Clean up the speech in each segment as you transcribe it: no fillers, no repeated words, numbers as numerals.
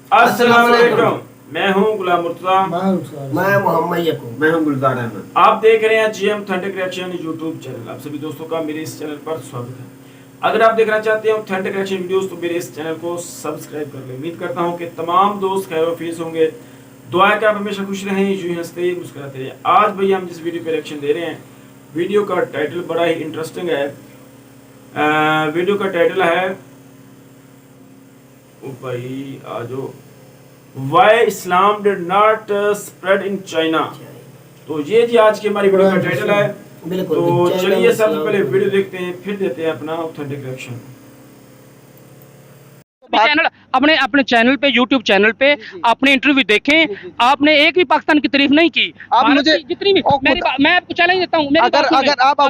अस्सलाम वालेकुम, मैं हूं गुलाम मुर्तजा, मैं मोहम्मद यकूब, मैं हूं गुलजार अहमद। आप देख रहे हैं GM authentic reaction YouTube channel. आप सभी दोस्तों का मेरे इस चैनल पर स्वागत है। अगर आप देखना चाहते हैं ऑथेंटिक रिएक्शन वीडियोस तो मेरे इस चैनल को सब्सक्राइब कर लें। उम्मीद करता हूं कि तमाम दोस्त खैर वफीस होंगे। दुआ है कि आप हमेशा खुश रहें, यूं ही हंसते मुस्कुराते रहें। आज भैया हम जिस वीडियो पे रिएक्शन दे रहे हैं, वीडियो का टाइटल बड़ा ही इंटरेस्टिंग है। वीडियो का टाइटल है भाई आजो why Islam did not spread in China. तो ये जी आज की हमारी वीडियो का टाइटल है। तो चलिए सबसे पहले वीडियो देखते हैं, फिर देते हैं अपना ऑथेंटिक रिएक्शन। चैनल अपने अपने चैनल पे, यूट्यूब चैनल पे आपने इंटरव्यू देखें, आपने एक भी पाकिस्तान की तारीफ नहीं की। आप मुझे जितनी भी मैं आपको चैलेंज देता हूँ, अगर आप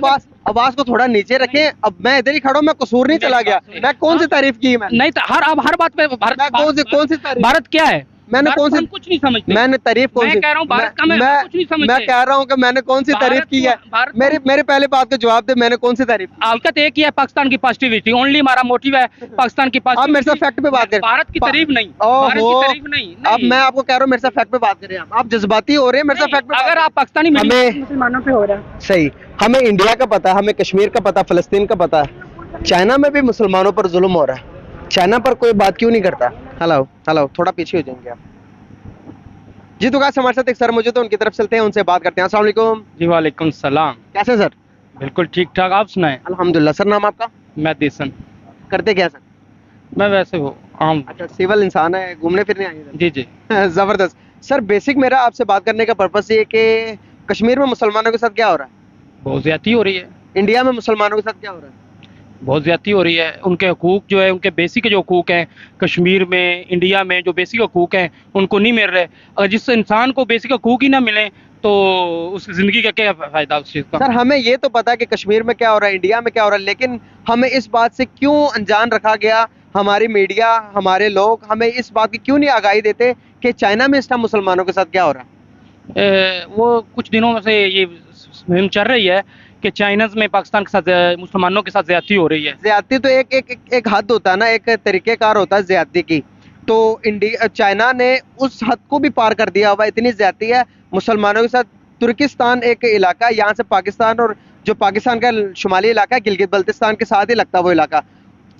आवाज को थोड़ा नीचे रखें। अब मैं इधर ही खड़ा हूँ, मैं कसूर नहीं चला गया। मैं कौन सी तारीफ की मैं? नहीं तो हर बात पे कौन सी तारीफ? भारत क्या है? मैंने कौन सी? कुछ नहीं समझते। मैंने तारीफ कौन सी? मैं कह रहा हूँ भारत का, मैं कुछ नहीं समझते। मैं कह रहा हूँ कि मैंने कौन सी तारीफ की है? मेरे पहले बात का जवाब दे, मैंने कौन सी तारीफ? हकीकत एक ही है, पाकिस्तान की पॉजिटिविटी ओनली हमारा मोटिव है। पाकिस्तान की आप मेरे साथ फैक्ट पे बात करें, भारत की तारीफ नहीं, भारत की तारीफ नहीं। अब मैं आपको कह रहा हूँ मेरे साथ फैक्ट पे बात करें। आप जज्बाती हो रहे हैं मेरे साथ फैक्ट पे। अगर आप पाकिस्तानी मुसलमानों पे हो रहा है सही, हमें इंडिया का पता है, हमें कश्मीर का पता, फलस्तीन का पता है। चाइना में भी मुसलमानों पर जुल्म हो रहा है। चाइना पर कोई बात क्यों नहीं करता? हेलो थोड़ा पीछे हो जाएंगे आप जी। तो हमारे साथ एक सर मौजूद है, उनकी तरफ चलते हैं, उनसे बात करते हैं। अस्सलाम वालेकुम। जी वालेकुम सलाम। कैसे सर? बिल्कुल ठीक ठाक, आप सुनाएं। अल्हम्दुलिल्लाह। सर नाम आपका? मैं देसन। करते क्या सर? मैं वैसे वो आम। अच्छा, सिविल इंसान है, घूमने फिरने आए हैं? जी जी। जबरदस्त। सर बेसिक मेरा आपसे बात करने का पर्पस ये कि कश्मीर में मुसलमानों के साथ क्या हो रहा है? बहुत ज्यादती हो रही है। इंडिया में मुसलमानों के साथ क्या हो रहा है? बहुत ज्यादती हो रही है। उनके हकूक जो है, उनके बेसिक जो हकूक हैं कश्मीर में, इंडिया में जो बेसिक हकूक हैं उनको नहीं मिल रहे। अगर जिस इंसान को बेसिक हकूक ही ना मिले तो उस जिंदगी का क्या फायदा उस चीज़ का? सर हमें ये तो पता है कि कश्मीर में क्या हो रहा है, इंडिया में क्या हो रहा है, लेकिन हमें इस बात से क्यों अनजान रखा गया? हमारी मीडिया, हमारे लोग हमें इस बात की क्यों नहीं आगाही देते कि चाइना में इस टाइम मुसलमानों के साथ क्या हो रहा है? वो कुछ दिनों में से ये मुहिम चल रही है कि चाइना में पाकिस्तान के साथ मुसलमानों के साथ ज्यादती हो रही है। ज्यादती तो एक हद होता है ना, एक तरीकेकार होता है ज्यादती की। तो चाइना ने उस हद को भी पार कर दिया हुआ, इतनी ज्यादती है मुसलमानों के साथ। तुर्किस्तान एक इलाका है, यहाँ से पाकिस्तान और जो पाकिस्तान का शुमाली इलाका है गिलगित बल्तिस्तान के साथ ही लगता है वो इलाका।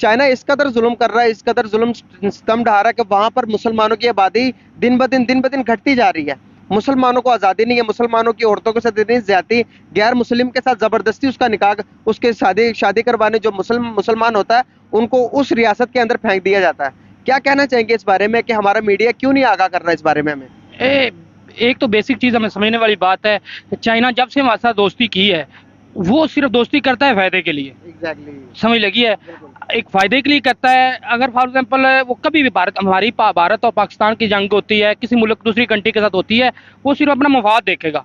चाइना इस कदर जुल्म कर रहा है, इस कदर जुल्म स्तंभ ढा रहा है कि वहाँ पर मुसलमानों की आबादी दिन ब दिन घटती जा रही है। मुसलमानों को आज़ादी नहीं है, मुसलमानों की औरतों के साथ इतनी ज्यादती, गैर मुस्लिम के साथ ज़बरदस्ती उसका निकाह, उसके शादी करवाने जो मुसलमान होता है उनको उस रियासत के अंदर फेंक दिया जाता है। क्या कहना चाहेंगे इस बारे में कि हमारा मीडिया क्यों नहीं आगाह कर रहा है इस बारे में हमें? एक तो बेसिक चीज़ हमें समझने वाली बात है कि चाइना जब से हमारे साथ दोस्ती की है वो सिर्फ दोस्ती करता है फायदे के लिए। एग्जैक्टली। समझ लगी है, एक फायदे के लिए करता है। अगर फॉर एग्जांपल वो कभी भी हमारी भारत और पाकिस्तान की जंग होती है, किसी मुल्क दूसरी कंट्री के साथ होती है, वो सिर्फ अपना मफाद देखेगा।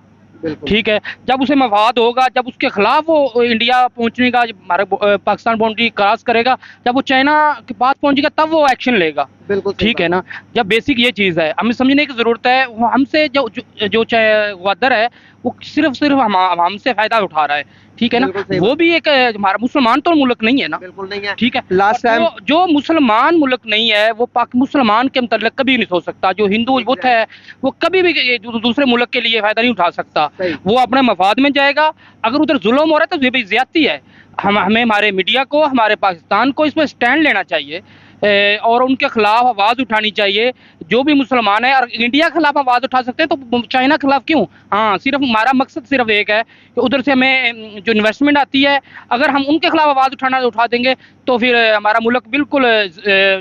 ठीक है, जब उसे मफाद होगा, जब उसके खिलाफ वो इंडिया पहुंचने का, हमारे पाकिस्तान बाउंड्री क्रॉस करेगा, जब वो चाइना के पास पहुंचेगा तब वो एक्शन लेगा। बिल्कुल ठीक है ना। जब बेसिक ये चीज़ है, हमें समझने की ज़रूरत है। वो हमसे जो गद्दार है वो सिर्फ हमसे फ़ायदा उठा रहा है। ठीक है ना। वो भी एक हमारा मुसलमान तो मुल्क नहीं है ना। बिल्कुल नहीं है। ठीक है। लास्ट टाइम जो मुसलमान मुल्क नहीं है वो पाक मुसलमान के मतलब कभी नहीं सोच सकता। जो हिंदू बुत है वो कभी भी दूसरे मुल्क के लिए फ़ायदा नहीं उठा सकता। वो अपने मफाद में जाएगा। अगर उधर जुल्म हो रहा है तो ये भी ज्यादती है। हमें हमारे मीडिया को, हमारे पाकिस्तान को इस पर स्टैंड लेना चाहिए और उनके खिलाफ आवाज़ उठानी चाहिए। जो भी मुसलमान है, और इंडिया के खिलाफ आवाज़ उठा सकते हैं तो चाइना के खिलाफ क्यों? हाँ, सिर्फ हमारा मकसद सिर्फ एक है कि उधर से हमें जो इन्वेस्टमेंट आती है, अगर हम उनके खिलाफ आवाज़ उठा देंगे तो फिर हमारा मुल्क बिल्कुल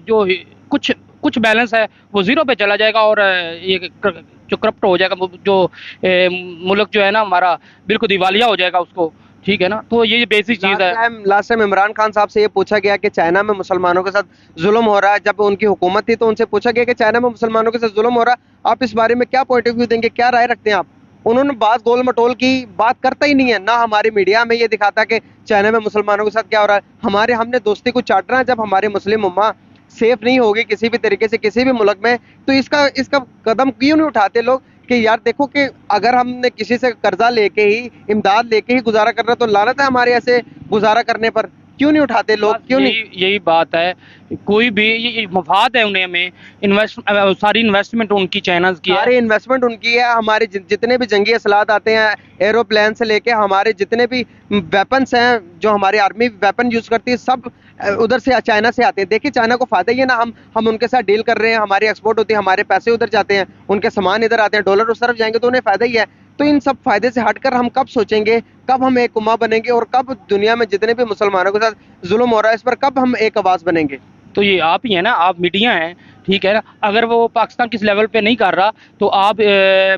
जो कुछ बैलेंस है वो ज़ीरो पे चला जाएगा और ये जो करप्ट हो जाएगा, जो मुल्क जो है ना हमारा बिल्कुल दिवालिया हो जाएगा उसको। ठीक है ना। तो ये बेसिक चीज़ है। लास्ट टाइम इमरान खान साहब से ये पूछा गया कि चाइना में मुसलमानों के साथ जुल्म हो रहा है, जब उनकी हुकूमत थी तो उनसे पूछा गया कि चाइना में मुसलमानों के साथ जुल्म हो रहा है, आप इस बारे में क्या पॉइंट ऑफ व्यू देंगे, क्या राय रखते हैं आप? उन्होंने बात गोल मटोल की बात करता ही नहीं है ना। हमारी मीडिया में ये दिखाता कि चाइना में मुसलमानों के साथ क्या हो रहा है। हमने दोस्ती को चाटना है। जब हमारे मुस्लिम उम्मा सेफ नहीं होगी किसी भी तरीके से किसी भी मुल्क में, तो इसका कदम क्यों नहीं उठाते लोग कि यार देखो कि अगर हमने किसी से कर्जा लेके ही, इमदाद लेके ही गुजारा करना, तो लानत है हमारे ऐसे गुजारा करने पर। क्यों नहीं उठाते लोग, क्यों नहीं? यही बात है, कोई भी ये मफाद है उन्हें, हमें सारी इन्वेस्टमेंट उनकी चाइना की है, सारी इन्वेस्टमेंट उनकी है। हमारे जितने भी जंगी असलात आते हैं, एरोप्लेन से लेके हमारे जितने भी वेपन्स हैं, जो हमारी आर्मी वेपन यूज़ करती है, सब उधर से, चाइना से आते हैं। देखिए चाइना को फ़ायदा ही है ना, हम उनके साथ डील कर रहे हैं, हमारी एक्सपोर्ट होती है, हमारे पैसे उधर जाते हैं, उनके सामान इधर आते हैं, डॉलर उस तरफ जाएंगे तो उन्हें फ़ायदा ही है। तो इन सब फ़ायदे से हटकर हम कब सोचेंगे, कब हम एक उम्मा बनेंगे, और कब दुनिया में जितने भी मुसलमानों के साथ जुल्म हो रहा है इस पर कब हम एक आवाज़ बनेंगे? तो ये आप ही है ना, आप मीडिया हैं, ठीक है ना। अगर वो पाकिस्तान किस लेवल पे नहीं कर रहा तो आप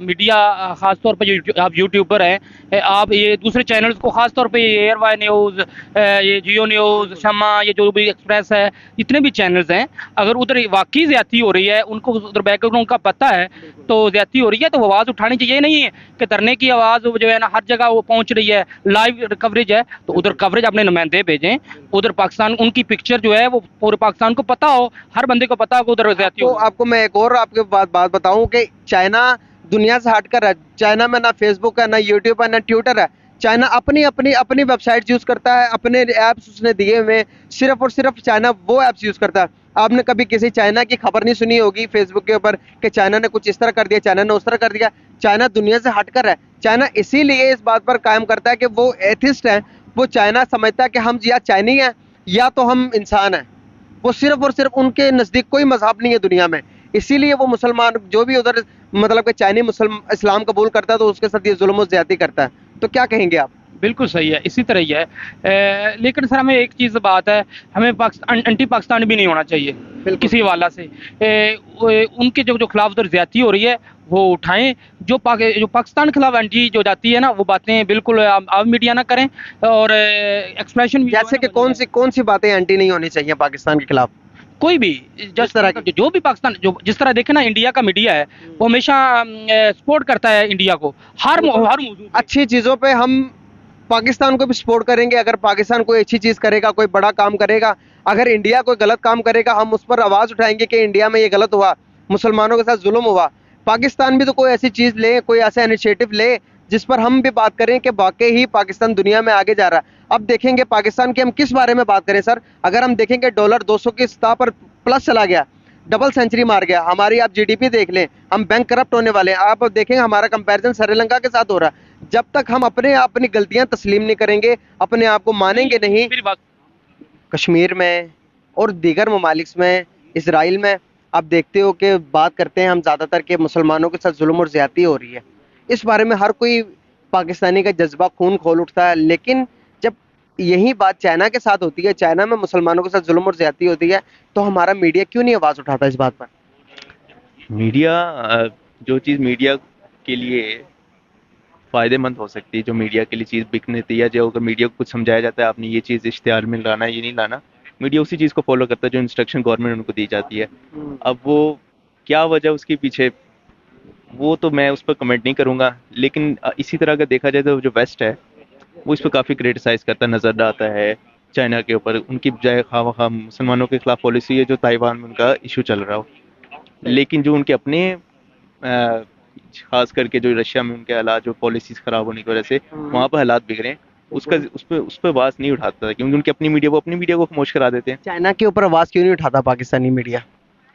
मीडिया, ख़ास तौर पे जो आप यूट्यूबर हैं, आप ये दूसरे चैनल्स को, ख़ास तौर पे ये एयरवाई न्यूज़, ये जियो न्यूज़, शम्मा, ये जो भी एक्सप्रेस है, जितने भी चैनल्स हैं, अगर उधर वाकई ज़्यादती हो रही है, उनको उधर बैकग्राउंड का पता है तो ज़्यादती हो रही है, तो वो आवाज़ उठानी चाहिए। नहीं है कि धरने की आवाज़ जो है ना हर जगह वो पहुँच रही है, लाइव कवरेज है, तो उधर कवरेज अपने नुमाइंदे भेजें, उधर पाकिस्तान, उनकी पिक्चर जो है वो पूरे पाकिस्तान को पता हो, हर बंदे को पता हो कि उधर ज़्यादती हो। आपको मैं एक और आपके बात बताऊं कि चाइना दुनिया से हटकर है। चाइना में ना फेसबुक है, ना यूट्यूब है, ना ट्विटर है। चाइना अपनी वेबसाइट यूज करता है, अपने ऐप्स उसने दिए हुए, सिर्फ और सिर्फ चाइना वो ऐप्स यूज करता है। आपने कभी किसी चाइना की खबर नहीं सुनी होगी फेसबुक के ऊपर कि चाइना ने कुछ इस तरह कर दिया, चाइना ने उस तरह कर दिया। चाइना दुनिया से हटकर है। चाइना इसीलिए इस बात पर कायम करता है कि वो एथिस्ट है। वो चाइना समझता है कि हम या चाइनी हैं या तो हम इंसान हैं। वो सिर्फ और सिर्फ, उनके नज़दीक कोई मजहब नहीं है दुनिया में। इसीलिए वो मुसलमान जो भी उधर मतलब कि चाइनी मुसलमान इस्लाम कबूल करता है तो उसके साथ ये जुल्म और ज़्यादती करता है। तो क्या कहेंगे आप? बिल्कुल सही है, इसी तरह ही है। लेकिन सर हमें एक चीज़ बात है, हमें एंटी पाकिस्तान भी नहीं होना चाहिए किसी वाला से। उनके जो खिलाफ उधर ज़्यादती हो रही है वो उठाएं। जो पाकिस्तान के खिलाफ एंटी जो जाती है ना, वो बातें बिल्कुल आप मीडिया ना करें, और एक्सप्रेशन जैसे कि कौन सी बातें एंटी नहीं होनी चाहिए पाकिस्तान के खिलाफ? कोई भी जिस तरह का जो भी पाकिस्तान, जो जिस तरह देखे ना, इंडिया का मीडिया है वो हमेशा सपोर्ट करता है इंडिया को हर मौजूद पे। अच्छी चीज़ों पे हम पाकिस्तान को भी सपोर्ट करेंगे। अगर पाकिस्तान कोई अच्छी चीज़ करेगा, कोई बड़ा काम करेगा, अगर इंडिया कोई गलत काम करेगा, हम उस पर आवाज़ उठाएंगे कि इंडिया में ये गलत हुआ, मुसलमानों के साथ जुल्म हुआ। पाकिस्तान भी तो कोई ऐसी चीज़ ले, कोई ऐसा इनिशिएटिव ले जिस पर हम भी बात करें कि वाकई ही पाकिस्तान दुनिया में आगे जा रहा है। अब देखेंगे पाकिस्तान की हम किस बारे में बात करें सर? अगर हम देखेंगे डॉलर 200 की सतह पर प्लस चला गया, डबल सेंचुरी मार गया। हमारी आप जीडीपी देख लें, हम बैंक करप्ट होने वाले हैं। आप देखेंगे हमारा कंपैरिजन श्रीलंका के साथ हो रहा है। जब तक हम अपनी गलतियां तस्लीम नहीं करेंगे, अपने आप को मानेंगे नहीं। मेरी बात, कश्मीर में और दीगर ममालिक में, इसराइल में, आप देखते हो कि बात करते हैं हम ज़्यादातर कि मुसलमानों के साथ जुल्म और ज़्यादती हो रही है। इस बारे में हर कोई पाकिस्तानी का जज्बा खून खोल उठता है। लेकिन जब यही बात चाइना के साथ होती है, चाइना में मुसलमानों के साथ जुल्म और ज़्यादती होती है, तो हमारा मीडिया क्यों नहीं आवाज़ उठाता इस बात पर? मीडिया जो चीज़ मीडिया के लिए फ़ायदेमंद हो सकती है, जो मीडिया के लिए चीज़ बिकने थी, या जो अगर मीडिया को कुछ समझाया जाता है आपने ये चीज़ इश्तिहार में लाना, ये नहीं लाना, मीडिया उसी चीज़ को फॉलो करता है जो इंस्ट्रक्शन गवर्नमेंट उनको दी जाती है। अब वो क्या वजह उसके पीछे, वो तो मैं उस पर कमेंट नहीं करूँगा। लेकिन इसी तरह अगर देखा जाए तो जो वेस्ट है वो इस पर काफ़ी क्रिटिसाइज़ करता नज़र आता है चाइना के ऊपर। उनकी बजाय खामखा मुसलमानों के खिलाफ पॉलिसी है, जो ताइवान में उनका इशू चल रहा हो। लेकिन जो उनके अपने खास करके जो रशिया में उनके हालात, जो पॉलिसीज़ ख़राब होने की वजह से वहाँ पर हालात बिगड़े, उस पर आवाज़ नहीं उठाता, क्योंकि उनकी अपनी मीडिया, वो अपनी मीडिया को खामोश करा देते हैं। चाइना के ऊपर आवाज़ क्यों नहीं उठाता पाकिस्तानी मीडिया?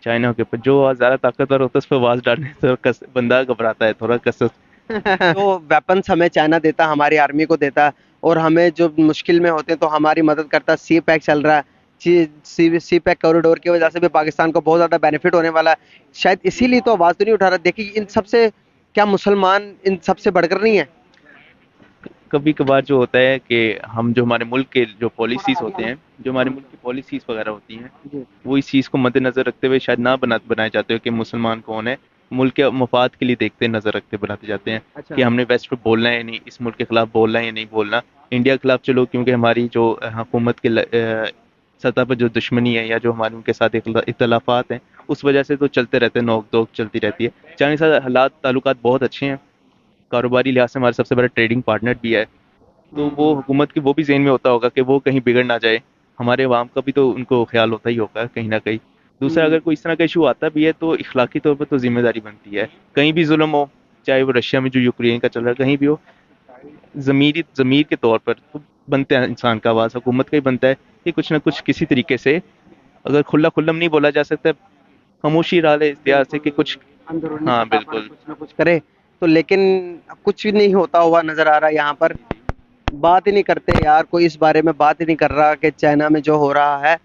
चाइना के ऊपर जो ज़्यादा ताकतवर होता है उस पर आवाज़ डालने से बंदा घबराता है थोड़ा, कसरत। जो वेपन्स हमें चाइना देता, हमारी आर्मी को देता, और हमें जो मुश्किल में होते हैं तो हमारी मदद करता। सी पैक चल रहा है, सी पैक कॉरिडोर की वजह से भी पाकिस्तान को बहुत ज़्यादा बेनिफिट होने वाला है। शायद इसीलिए तो आवाज़ तो नहीं उठा रहा। देखिए इन सबसे क्या मुसलमान इन सबसे बढ़कर नहीं है? कभी कभार जो होता है कि हम जो हमारे मुल्क के जो पॉलिसीज़ होते हैं, जो हमारे मुल्क की पॉलिसीज़ वगैरह होती हैं, वो इस चीज़ को मद्देनज़र रखते हुए शायद ना बनाए जाते हो कि मुसलमान कौन है, मुल्क के मफाद के लिए देखते नज़र रखते बनाते जाते हैं। अच्छा। कि हमने वेस्ट पे बोलना है या नहीं, इस मुल्क के ख़िलाफ़ बोलना है या नहीं बोलना। इंडिया के खिलाफ चलो, क्योंकि हमारी जो हुकूमत के सतह पर जो दुश्मनी है, या जो हमारे उनके साथ इख्तलाफात हैं, उस वजह से तो चलते रहते हैं, नोक दोक चलती रहती है। चाइना के साथ हालात ताल्लुकात बहुत अच्छे हैं, कारोबारी लिहाज से हमारे सबसे बड़ा ट्रेडिंग पार्टनर भी है। तो वो हुकूमत की वो भी ज़हन में होता होगा कि वो कहीं बिगड़ ना जाए, हमारे अवाम का भी तो उनको ख्याल होता ही होगा कहीं ना कहीं। दूसरा, अगर कोई इस तरह का इशू आता भी है तो इखलाकी तौर पर तो जिम्मेदारी बनती है, कहीं भी जुल्म हो, चाहे वो रशिया में जो यूक्रेन का चल रहा है कहीं भी हो, ज़मीर के तौर पर तो बनते हैं इंसान का आवाज़, हुकूमत का ही बनता है ये कुछ ना कुछ किसी तरीके से, अगर खुला खुल्लम नहीं बोला जा सकता, खामोशी डाले इख्तियार से कि कुछ, अंदरूनी हाँ सतह पर बिल्कुल, कुछ ना कुछ करे, तो लेकिन कुछ भी नहीं होता हुआ नजर आ रहा है यहाँ पर। बात ही नहीं करते यार, कोई इस बारे में बात ही नहीं कर रहा कि चाइना में जो हो रहा है,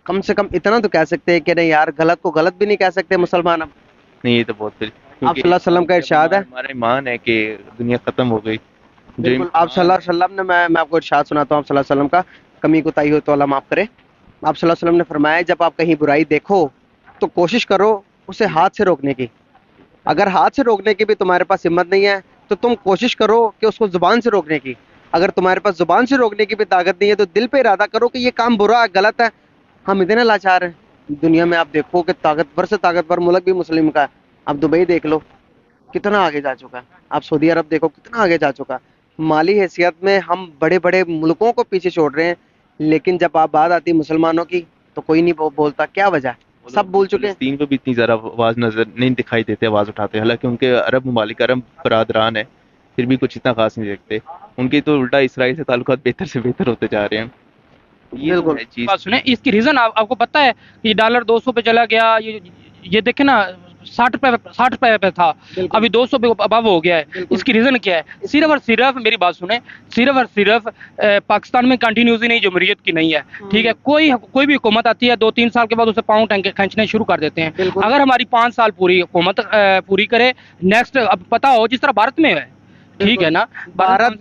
कम से कम इतना तो कह सकते हैं कि नहीं यार, गलत को गलत भी नहीं कह सकते मुसलमान अब। नहीं ये तो बहुत फिर, आप सल्लल्लाहु अलैहि वसल्लम का इरशाद है, हमारा ईमान है कि दुनिया खत्म हो गई। जो बिल्कुल आप सल्लल्लाहु अलैहि वसल्लम ने, मैं आपको इरशाद सुनाता हूँ, आप सल्लल्लाहु अलैहि वसल्लम का, कमी कोताही हो तो अल्लाह माफ करे। आप सल्लल्लाहु अलैहि वसल्लम ने फरमाया, जब आप कहीं बुराई देखो तो कोशिश करो उसे हाथ से रोकने की। अगर हाथ से रोकने की भी तुम्हारे पास हिम्मत नहीं है तो तुम कोशिश करो कि उसको जुबान से रोकने की। अगर तुम्हारे पास जुबान से रोकने की भी ताकत नहीं है तो दिल पे इरादा करो कि ये काम बुरा है, गलत है। हम इतने लाचार हैं दुनिया में, आप देखो कि ताकतवर से ताकतवर मुल्क भी मुस्लिम का है। आप दुबई देख लो कितना आगे जा चुका है, आप सऊदी अरब देखो कितना आगे जा चुका है। माली हैसियत में हम बड़े बड़े मुल्कों को पीछे छोड़ रहे हैं, लेकिन जब आप बात आती है मुसलमानों की तो कोई नहीं बोलता। क्या वजह? सब भूल चुके हैं। फलस्तीन को भी इतनी ज़्यादा आवाज़ नजर नहीं दिखाई देते, आवाज़ उठाते, हालांकि उनके अरब ममालिक, अरब बरादरान है, फिर भी कुछ इतना खास नहीं देखते। उनकी तो उल्टा इसराइल से ताल्लुकात बेहतर से बेहतर होते जा रहे हैं। ये बिल्कुल। है चीज़। बात सुने, इसकी रीजन आपको पता है कि डॉलर 200 पे चला गया, ये देखे ना, 60 रुपए पे था, अभी 200 पे अबव हो गया है। इसकी रीजन क्या है? सिर्फ और सिर्फ, मेरी बात सुने, सिर्फ और सिर्फ पाकिस्तान में कंटिन्यूटी नहीं, जमहूरियत की नहीं है, ठीक है। कोई भी हुकूमत आती है 2-3 साल के बाद उसे पाँव खींचने शुरू कर देते हैं। अगर हमारी 5 साल पूरी हुकूमत पूरी करे, नेक्स्ट, अब पता हो जिस तरह भारत में है, ठीक है ना। भारत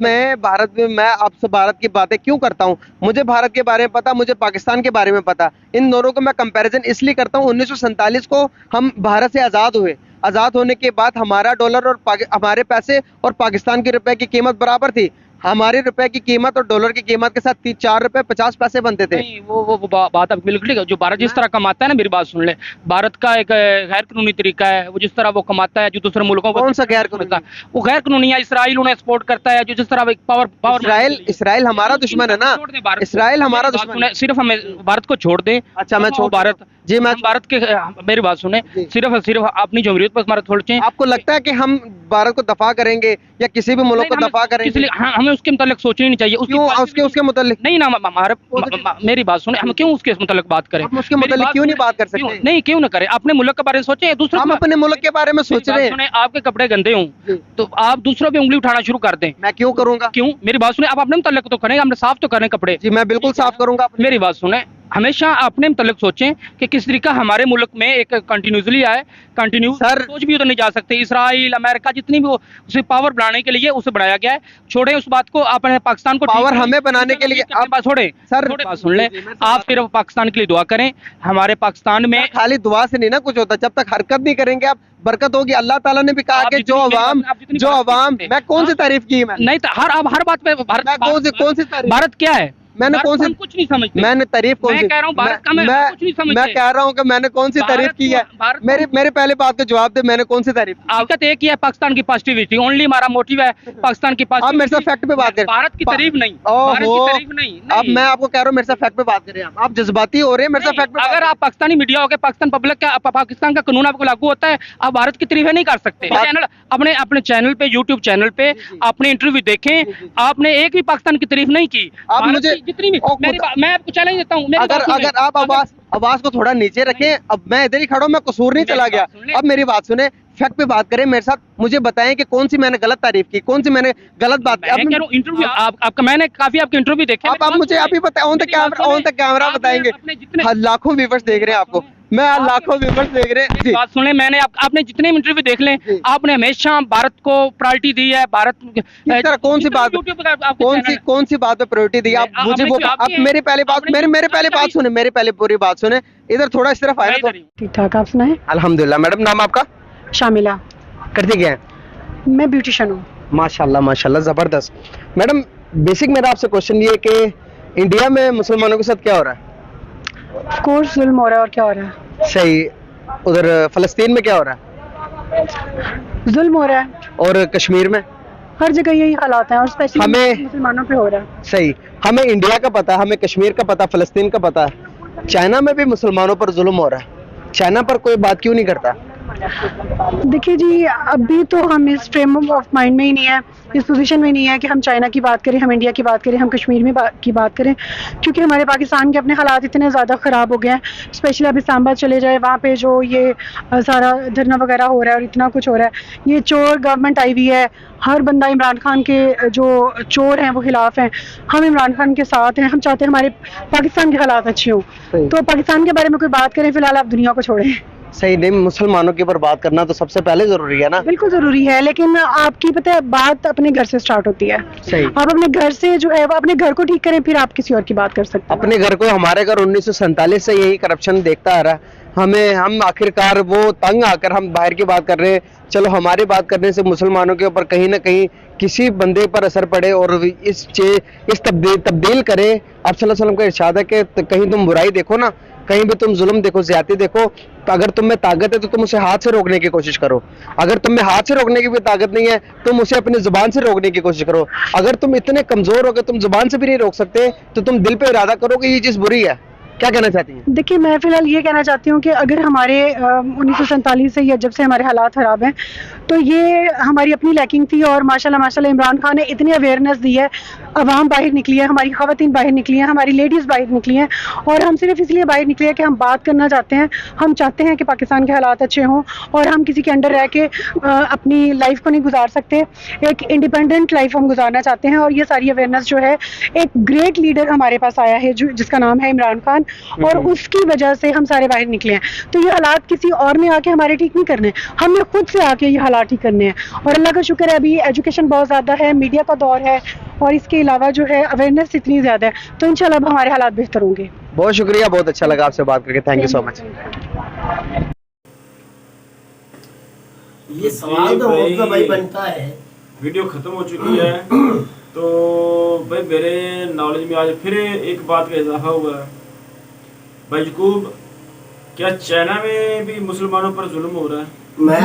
में मैं आपसे भारत की बातें क्यों करता हूँ? मुझे भारत के बारे में पता, मुझे पाकिस्तान के बारे में पता। इन दोनों को मैं कंपैरिजन इसलिए करता हूँ, 1947 को हम भारत से आज़ाद हुए। आज़ाद होने के बाद हमारा डॉलर और हमारे पैसे और पाकिस्तान के रुपए की कीमत बराबर थी। हमारे रुपए की कीमत और डॉलर की कीमत के साथ 4 रुपए 50 पैसे बनते थे। नहीं, वो बात अब बिल्कुल ठीक है। जो भारत जिस तरह कमाता है ना, मेरी बात सुन ले, भारत का एक गैर कानूनी तरीका है, वो जिस तरह वो कमाता है, जो दूसरे मुल्कों को, कौन सा गैर कानूनी? वो गैर कानूनी है। इसराइल उन्हें एक्सपोर्ट करता है, जो जिस तरह पावर इसराइल हमारा दुश्मन है ना, इसराइल हमारा दुश्मन है। सिर्फ हमें भारत को छोड़ दे। अच्छा, मैं छोड़ भारत जी, मैं भारत के, मेरी बात सुने, सिर्फ और सिर्फ अपनी जमहूरियत पर हमारा थोड़े चाहिए। आपको लगता है कि हम भारत को दफा करेंगे या किसी भी मुल्क को दफा करेंगे? इसलिए हमें उसके मुतालिक सोचना नहीं चाहिए। क्यों उसके मुतालिक? नहीं ना, मेरी बात सुने, हम क्यों उसके मुतालिक बात करें? हम उसके मुतालिक क्यों नहीं बात कर सकते? नहीं, क्यों ना करें? अपने मुल्क के बारे में सोचें, दूसरे हम अपने मुल्क के बारे में सोच रहे हैं। आपके कपड़े गंदे हों तो आप दूसरों पे उंगली उठाना शुरू कर दें। मैं क्यों करूंगा? क्यों? मेरी बात सुने, आप अपने मुतालिक तो करें, हमने साफ तो करें कपड़े। जी, मैं बिल्कुल साफ करूंगा। मेरी बात सुने, हमेशा अपने मुतालिक सोचें कि किस तरीका हमारे मुल्क में एक कंटिन्यूसली आए। कंटिन्यू सोच भी उधर नहीं जा सकते। इसराइल, अमेरिका, जितनी भी उसे पावर बनाने के लिए उसे बनाया गया है। छोड़े उस बात को, आप पाकिस्तान को पावर हमें बनाने के लिए आप बात छोड़े सर, बात सुन ले। आप सिर्फ पाकिस्तान के लिए दुआ करें। हमारे पाकिस्तान में खाली दुआ से नहीं ना कुछ होता, जब तक हरकत नहीं करेंगे आप बरकत होगी। अल्लाह ताला ने भी कहा कि जो अवाम, मैं कौन सी तारीफ की? मैं नहीं, हर बात पे कौन सी तारीफ? भारत क्या है? मैंने कौन सी? कुछ नहीं समझते। मैंने तारीफ कौन सी? मैं कह रहा हूं भारत का, मैं कुछ नहीं समझते। मैं कह रहा हूं कि मैंने कौन सी तारीफ की है? मेरे पहले बात का जवाब दे, मैंने कौन सी तारीफ? हकीकत एक ही है, पाकिस्तान की पॉजिटिविटी ओनली हमारा मोटिव है, पाकिस्तान की आप मेरे साथ फैक्ट पे बात करें, भारत की तारीफ नहीं, भारत की तारीफ नहीं। अब मैं आपको कह रहा हूँ मेरे साथ फैक्ट पे बात करें। आप जज्बाती हो रहे हैं, मेरे साथ फैक्ट पे। अगर आप पाकिस्तानी मीडिया हो गए, पाकिस्तान पब्लिक का, पाकिस्तान का कानून आपको लागू होता है, आप भारत की तारीफ नहीं कर सकते। चैनल अपने चैनल पे, यूट्यूब चैनल पे आपने इंटरव्यू देखें, आपने एक भी पाकिस्तान की तारीफ नहीं की। आप मुझे जितनी भी, मैं आपको चैलेंज देता हूँ, अगर आप आवाज को थोड़ा नीचे रखें। अब मैं इधर ही खड़ा हूँ, मैं कसूर नहीं चला गया। अब मेरी बात सुने, फैक्ट पे बात करें मेरे साथ। मुझे बताएं कि कौन सी मैंने गलत तारीफ की, कौन सी मैंने गलत बात की। इंटरव्यू आपका, मैंने काफी आपके इंटरव्यू देखे। आप मुझे अभी बताएं, ऑन द कैमरा बताएंगे। लाखों व्यूअर्स देख रहे हैं आपको, मैं लाखों व्यूअर्स देख रहे हैं। बात सुने, मैंने आपने जितने इंटरव्यू देख लें, आपने हमेशा भारत को प्रायोरिटी दी है। भारत कौन सी बात पे प्रायोरिटी दी? आप मुझे वो, आप मेरी पहले बात सुने, मेरी पहले पूरी बात सुने। इधर थोड़ा इस तरफ आए तो। ठीक ठाक, आप सुनाएं। अल्हम्दुलिल्लाह। मैडम, नाम आपका? शामिला। करते क्या है? मैं ब्यूटिशियन हूँ। माशाल्लाह माशाल्लाह, जबरदस्त। मैडम, बेसिक मेरा आपसे क्वेश्चन ये कि इंडिया में मुसलमानों के साथ क्या हो रहा है? ऑफ कोर्स जुल्म हो रहा है, और क्या हो रहा है? सही। उधर फलस्तीन में क्या हो रहा है? जुल्म हो रहा है, और कश्मीर में? हर जगह यही हालात हैं, और स्पेशली हमें मुसलमानों पे हो रहा है। सही। हमें इंडिया का पता, हमें कश्मीर का पता, फलस्तीन का पता है। चाइना में भी मुसलमानों पर जुल्म हो रहा है। चाइना पर कोई बात क्यों नहीं करता? देखिए जी, अभी तो हम इस फ्रेम ऑफ माइंड में ही नहीं है, इस पोजीशन में नहीं है कि हम चाइना की बात करें, हम इंडिया की बात करें, हम कश्मीर में की बात करें, क्योंकि हमारे पाकिस्तान के अपने हालात इतने ज़्यादा ख़राब हो गए हैं। स्पेशली अब इस्लामाबाद चले जाए, वहाँ पे जो ये सारा धरना वगैरह हो रहा है और इतना कुछ हो रहा है, ये चोर गवर्नमेंट आई हुई है, हर बंदा इमरान खान के जो चोर हैं वो खिलाफ हैं, हम इमरान खान के साथ हैं, हम चाहते हैं हमारे पाकिस्तान के हालात अच्छे हों। तो पाकिस्तान के बारे में कोई बात करें, फिलहाल आप दुनिया को छोड़ें। सही नहीं, मुसलमानों के ऊपर बात करना तो सबसे पहले जरूरी है ना। बिल्कुल ज़रूरी है, लेकिन आपकी पता है बात अपने घर से स्टार्ट होती है। सही। आप अपने घर से जो है वो अपने घर को ठीक करें, फिर आप किसी और की बात कर सकते हैं। अपने घर को, हमारे घर 1947 से यही करप्शन देखता आ रहा है, हम आखिरकार वो तंग आकर हम बाहर की बात कर रहे हैं। चलो हमारी बात करने से मुसलमानों के ऊपर कहीं ना कहीं किसी बंदे पर असर पड़े और इस तब्दील करे। आप सल्लल्लाहु अलैहि वसल्लम का इरशाद है कि कहीं तुम बुराई देखो ना, कहीं भी तुम जुल्म देखो, ज्यादती देखो, तो अगर तुम में ताकत है तो तुम उसे हाथ से रोकने की कोशिश करो। अगर तुम में हाथ से रोकने की भी ताकत नहीं है, तुम उसे अपनी जुबान से रोकने की कोशिश करो। अगर तुम इतने कमजोर हो कि तुम जुबान से भी नहीं रोक सकते, तो तुम दिल पे इरादा करो कि ये चीज बुरी है। क्या कहना चाहती हैं? देखिए, मैं फिलहाल ये कहना चाहती हूँ कि अगर हमारे 1947 से या जब से हमारे हालात ख़राब हैं, तो ये हमारी अपनी लैकिंग थी। और माशाल्लाह माशाल्लाह इमरान खान ने इतनी अवेयरनेस दी है, अवाम बाहर निकली है, हमारी ख़वातीन बाहर निकली हैं, हमारी लेडीज़ बाहर निकली हैं, और हम सिर्फ इसलिए बाहर निकले हैं कि हम बात करना चाहते हैं। हम चाहते हैं कि पाकिस्तान के हालात अच्छे हों और हम किसी के अंडर रह के अपनी लाइफ को नहीं गुजार सकते, एक इंडिपेंडेंट लाइफ हम गुजारना चाहते हैं। और ये सारी अवेयरनेस जो है, एक ग्रेट लीडर हमारे पास आया है जिसका नाम है इमरान खान, और उसकी वजह से हम सारे बाहर निकले हैं। तो ये हालात किसी और में आके हमारे ठीक नहीं करने, हमने खुद से आके ये हालात ठीक करने हैं। और अल्लाह का शुक्र है अभी एजुकेशन बहुत ज़्यादा है, मीडिया का दौर है, और इसके अलावा जो है अवेयरनेस इतनी ज़्यादा है, तो इंशाल्लाह अब हमारे हालात बेहतर होंगे। बहुत शुक्रिया, बहुत अच्छा लगा आपसे बात करके, थैंक यू सो मच। ये सवाल तो मौका भाई बनता है। वीडियो खत्म हो चुकी है, तो भाई मेरे नॉलेज में आज फिर एक बात का इजाफा हुआ है। भाई यकूब, क्या चाइना में भी मुसलमानों पर जुल्म हो रहा है? मैं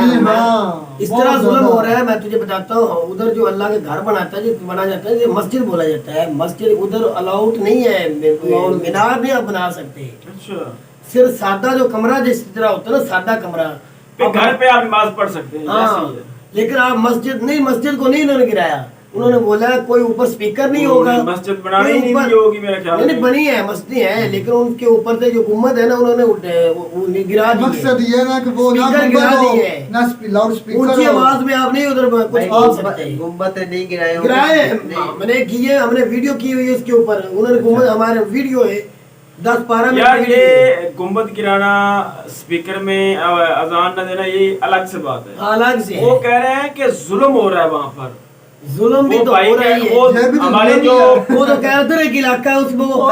इस तरह जुल्म हो रहा है, मैं तुझे बताता हूँ। उधर जो अल्लाह के घर बनाता है, जो बना जाता है, जो मस्जिद बोला जाता है, मस्जिद उधर अलाउड नहीं है, मीनार नहीं आप बना सकते। अच्छा, सिर्फ सादा जो कमरा जिस तरह होता है ना, सादा कमरा, घर पे आप नमाज पढ़ सकते हैं। हाँ, लेकिन आप मस्जिद नहीं, मस्जिद को नहीं उन्होंने गिराया। उन्होंने बोला कोई ऊपर स्पीकर नहीं होगा, मस्जिद बनानी नहीं होगी मेरा ख्याल नहीं, बनी है मस्जिद है, लेकिन उनके ऊपर से जो गुम्बद है ना, उन्होंने गिरा दी। मकसद ये ना कि वो ना गिरा दी है, ना लाउड स्पीकर, ऊंची आवाज में आप नहीं उधर कुछ बोल सकते। गुम्बद नहीं गिराए, गिराए मैंने की है, हमने वीडियो की हुई है उसके ऊपर। उन्होंने गुम्बद, हमारे वीडियो है 10-12 मिनट। यार ये गुम्बद गिराना, स्पीकर में अजान न देना, ये अलग से बात है, अलग से। वो कह रहे हैं कि जुल्म हो रहा है वहाँ पर। जुल्म भी तो हो रही है, वो हमारे जो वो तो कह रहे थे कि इलाका है उसमें वो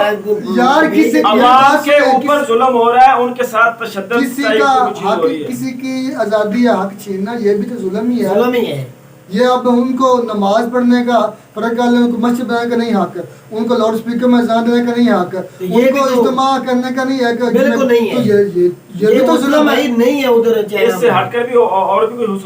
यार किसी अवाम के ऊपर जुल्म हो रहा है, उनके साथ तशद्दुद किसी का हक, किसी की आजादी या हक छीनना, ये भी तो जुल्म ही है। जुल्म ही है ये। अब उनको नमाज पढ़ने का फर्क है, उनको मस्जिद बनाने का नहीं हक, उनको लाउड स्पीकर में अज़ान देने का नहीं हक, उनको इज्तिमा करने का नहीं है। बिल्कुल नहीं है, ये भी तो जुल्म है। नहीं है उधर। इससे हटकर भी और भी कुछ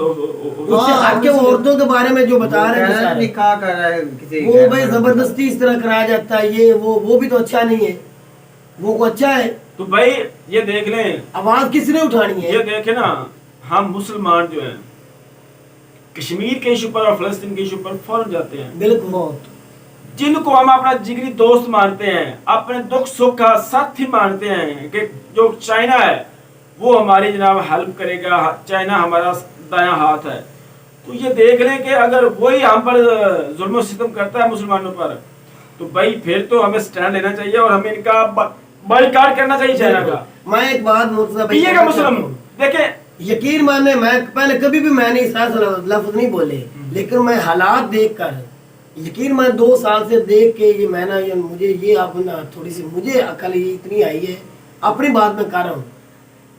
उससे हटके वो औरतों के बारे में जो बता रहे हैं, निकाह कर रहा है किसी, वो भाई जबरदस्ती इस तरह कराया जाता है, ये वो भी तो अच्छा नहीं है। वो अच्छा है तो भाई ये देख लें, आवाज किसने उठानी है? ये देखे ना, हम मुसलमान जो हैं कश्मीर के इशू पर और फलस्तीन के इशू पर फौरन जाते हैं। बिल्कुल, जिनको हम अपना जिगरी दोस्त मानते हैं, अपने दुख सुख का साथी मानते हैं, कि जो चाइना है वो हमारी जनाब हेल्प करेगा, चाइना हमारा दायां हाथ है, तो ये देख लें कि अगर वही हम पर जुल्म सितम करता है मुसलमानों पर, तो भाई फिर तो हमें स्टैंड लेना चाहिए और हमें इनका बाइकाट करना चाहिए चाइना का। मैं एक बात पिएगा मुस्लिम, देखे यकीन माने, मैं पहले कभी भी मैंने इस लफ्ज नहीं बोले, लेकिन मैं हालात देखकर, यकीन मैं 2 साल से देख के ये मैंने मुझे ये अपना थोड़ी सी मुझे अकल ये इतनी आई है, अपनी बात में कर रहा हूँ।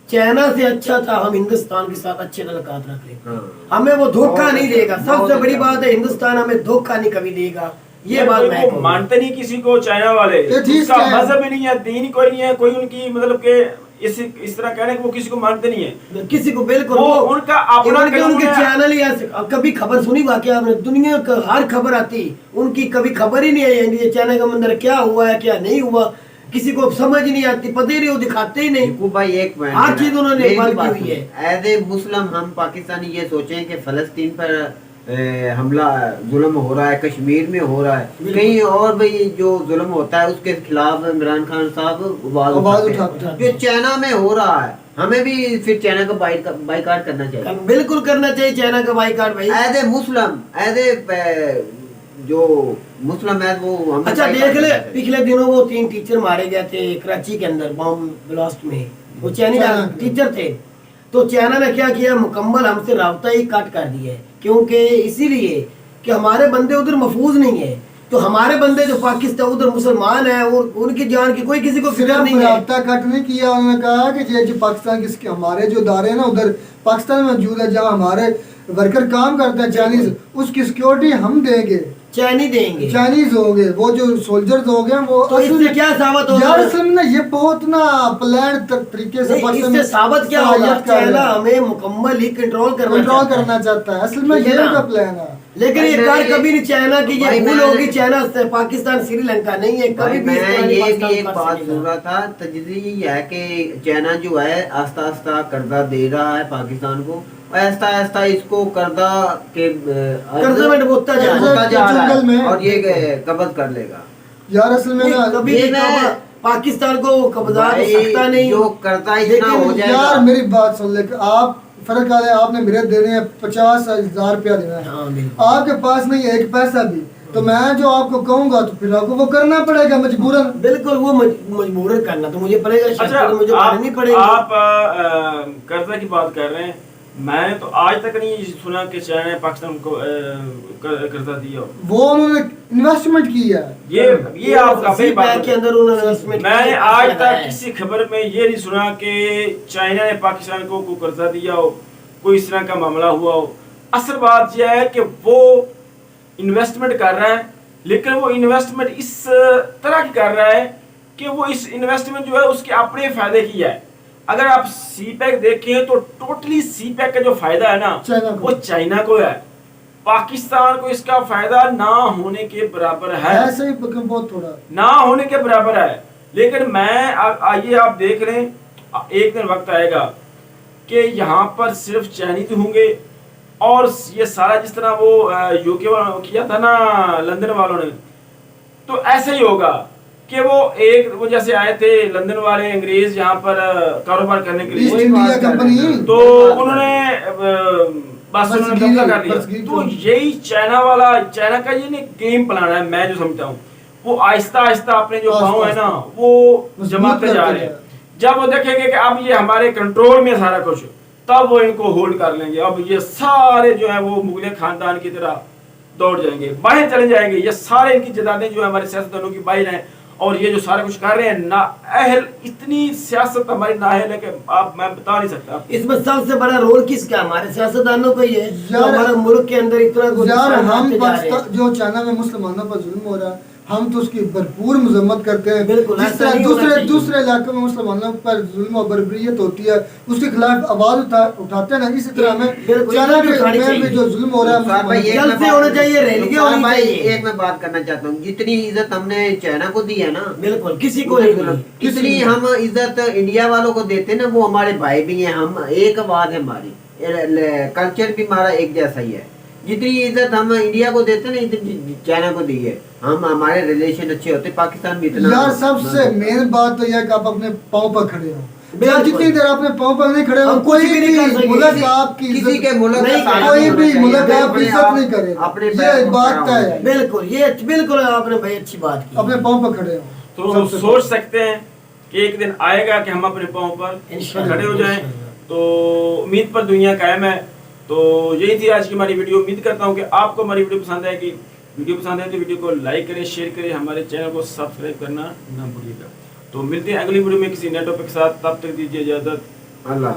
चाइना से अच्छा था हम हिंदुस्तान के साथ अच्छे तल्लुकात रखें, हमें वो धोखा नहीं देगा। सबसे बड़ी बात है, हिंदुस्तान हमें धोखा नहीं कभी देगा। ये बात मैं मानते नहीं किसी को चाइना वाले, उसका मजहब ही नहीं है, दीन कोई नहीं है, कोई उनकी मतलब के इस तरह कहने कि वो किसी को मानते नहीं है, किसी को बिल्कुल। वो उनका अपना उनके चैनल ही ऐसे, कभी खबर सुनी वाकई आपने? दुनिया का हर खबर आती, उनकी कभी खबर ही नहीं है ये चाइना के अंदर क्या हुआ है क्या नहीं हुआ। किसी को समझ नहीं आती, पता ही नहीं, वो दिखाते ही नहीं। याकूब भाई एक पॉइंट हर चीज उन्होंने मेरी बंद बात की हुई है। सुनिए। एज ए मुस्लिम हम पाकिस्तानी ये सोचें कि फलस्तीन पर हमला जुल्म हो रहा है, कश्मीर में हो रहा है, कहीं और भी जो जुल्म होता है उसके खिलाफ इमरान खान साहब आवाज उठाते हैं। जो चाइना में हो रहा है हमें भी फिर चाइना का बाइकाट करना चाहिए। बिल्कुल करना चाहिए चाइना का बाइकाट भाई। As a Muslim, as a जो मुस्लिम है वो हमें अच्छा बाइकाट देख ले, करना चाहिए। पिछले दिनों वो 3 टीचर मारे गए थे कराची के अंदर बॉम्ब ब्लास्ट में, वो चाइनीज टीचर थे। तो चाइना ने क्या किया, मुकम्मल हमसे राब्ता ही कट कर दिया है, क्योंकि इसीलिए कि हमारे बंदे उधर महफूज नहीं है। तो हमारे बंदे जो पाकिस्तान उधर मुसलमान है और उनकी जान की कोई किसी को फिक्र नहीं है। राब्ता कट नहीं किया, उन्होंने कहा कि ये जो पाकिस्तान के हमारे जो इदारे हैं ना उधर पाकिस्तान में मौजूद है, जहाँ हमारे वर्कर काम करते हैं चाइनीज, उसकी सिक्योरिटी हम देंगे, चाइनीज देंगे, चाइनीज होंगे, वो जो सोल्जर्स हो गए वो। तो इससे क्या साबित होगा यार असल में ये बहुत ना प्लान तरीके से इससे साबित क्या होगा, चाइना हमें मुकम्मल ही कंट्रोल करना चाहता है। असल में ये उनका प्लान है, लेकिन ये कार कभी नहीं चाइना की ये भूल होगी। चाइना से पाकिस्तान श्रीलंका नहीं है कभी भी। मैं ये भी एक बात सुन रहा था, तजदीद ये है कि चाइना जो है आस्ता आस्ता कर्जा दे रहा है पाकिस्तान को, आस्ता आस्ता इसको कर्जा के कर्जे में डूबता जा रहा है और ये कब्ज कर लेगा। यार असल में ना कभी पाकिस्तान को कब्जा सकता नहीं, जो कर्जा इतना हो जाएगा। यार मेरी बात सुन ले, आप फर्क आ रहा है, आपने मेरे देने हैं 50,000 रुपया देना है, आपके पास नहीं है एक पैसा भी, तो मैं जो आपको कहूंगा तो फिर आपको वो करना पड़ेगा मजबूरन। बिल्कुल वो मजबूरन करना तो मुझे पड़ेगा। अच्छा, मुझे नहीं पड़ेगा। आप कर्जा की बात कर रहे हैं, मैंने तो आज तक नहीं सुना कि चाइना ने पाकिस्तान को कर्जा दिया। वो उन्होंने इन्वेस्टमेंट की है, ये आपका सही बात के अंदर उन्होंने इन्वेस्टमेंट। मैंने आज तक किसी खबर में ये नहीं सुना कि चाइना ने पाकिस्तान को कर्जा दिया हो, कोई इस तरह का मामला हुआ हो। असल बात यह है कि वो इन्वेस्टमेंट कर रहा है, लेकिन वो इन्वेस्टमेंट इस तरह की कर रहा है कि वो इस इन्वेस्टमेंट जो है उसके अपने फायदे की है। अगर आप सीपैक देखें तो टोटली सीपैक का जो फायदा है ना वो चाइना को है, पाकिस्तान को इसका फायदा ना होने के बराबर है, ऐसे ही बहुत थोड़ा ना होने के बराबर है। लेकिन मैं आइए आप देख रहे हैं, एक दिन वक्त आएगा कि यहाँ पर सिर्फ चाइनीज होंगे और ये सारा जिस तरह वो यूके वालों किया था ना लंदन वालों ने, तो ऐसे ही होगा कि वो जैसे आए थे लंदन वाले अंग्रेज यहाँ पर कारोबार करने के लिए, इंडिया कंपनी, तो उन्होंने बस उन्होंने कब्जा कर लिया। तो यही चाइना का ये गेम प्लान है, मैं जो समझता हूँ वो आहिस्ता आहिस्ता अपने जो पाँव है ना वो जमाते जा रहे हैं। जब वो देखेंगे कि अब ये हमारे कंट्रोल में सारा कुछ, तब वो इनको होल्ड कर लेंगे। अब ये सारे जो है वो मुगल खानदान की तरह दौड़ जाएंगे, बाहर चले जाएंगे। ये सारे इनकी जदादें जो है हमारे सियासतदानों की बाहर हैं, और ये जो सारा कुछ कर रहे हैं ना अहल, इतनी सियासत हमारी नाअहल है कि आप मैं बता नहीं सकता। इसमें सबसे बड़ा रोल किसका, हमारे सियासतदानों का ही है। हमारे मुल्क के अंदर इतना यार हम पाकिस्तान जो चाइना में मुसलमानों पर जुल्म हो रहा है, हम तो उसकी भरपूर मजम्मत करते हैं। जिस तरह दूसरे इलाकों में मुसलमानों पर जुल्म और बर्बरियत होती है उसके खिलाफ आवाज उठाते हैं ना, इसी तरह हमें चाइना में भी जो जुल्म हो रहा है जल्द से होना चाहिए, रेलवे होनी चाहिए। एक मैं बात करना चाहता हूँ, जितनी इज्जत हमने चाइना को दी है ना, बिल्कुल किसी को नहीं, कितनी हम इज्जत इंडिया वालों को देते हैं ना, वो हमारे भाई भी हैं, हम एक आवाज है, हमारी कल्चर भी हमारा एक जैसा ही है। जितनी इज्जत हम इंडिया को देते हैं ना इतनी चाइना को दी है, हम हमारे रिलेशन अच्छे होते। पाकिस्तान भी इतना यार सबसे मेन बात तो यह कि आप अपने पाँव पर खड़े हो। जितनी देर अपने पाँव पर नहीं खड़े हो, कोई भी मुल्क आपकी किसी के मुल्क कोई भी मुल्क आपकी इज्जत नहीं करे, ये बात है। बिल्कुल ये बिल्कुल आपने भाई अच्छी बात की, अपने पाँव पर खड़े हो। तो सोच सकते हैं कि एक दिन आएगा कि हम अपने पाँव पर खड़े हो जाएं, तो उम्मीद पर दुनिया कायम है। तो यही थी आज की हमारी वीडियो। उम्मीद करता हूँ कि आपको हमारी वीडियो पसंद आएगी। वीडियो पसंद है तो वीडियो को लाइक करें, शेयर करें, हमारे चैनल को सब्सक्राइब करना ना भूलिएगा। तो मिलते हैं अगली वीडियो में किसी नए टॉपिक के साथ, तब तक दीजिए इजाजत। अल्लाह।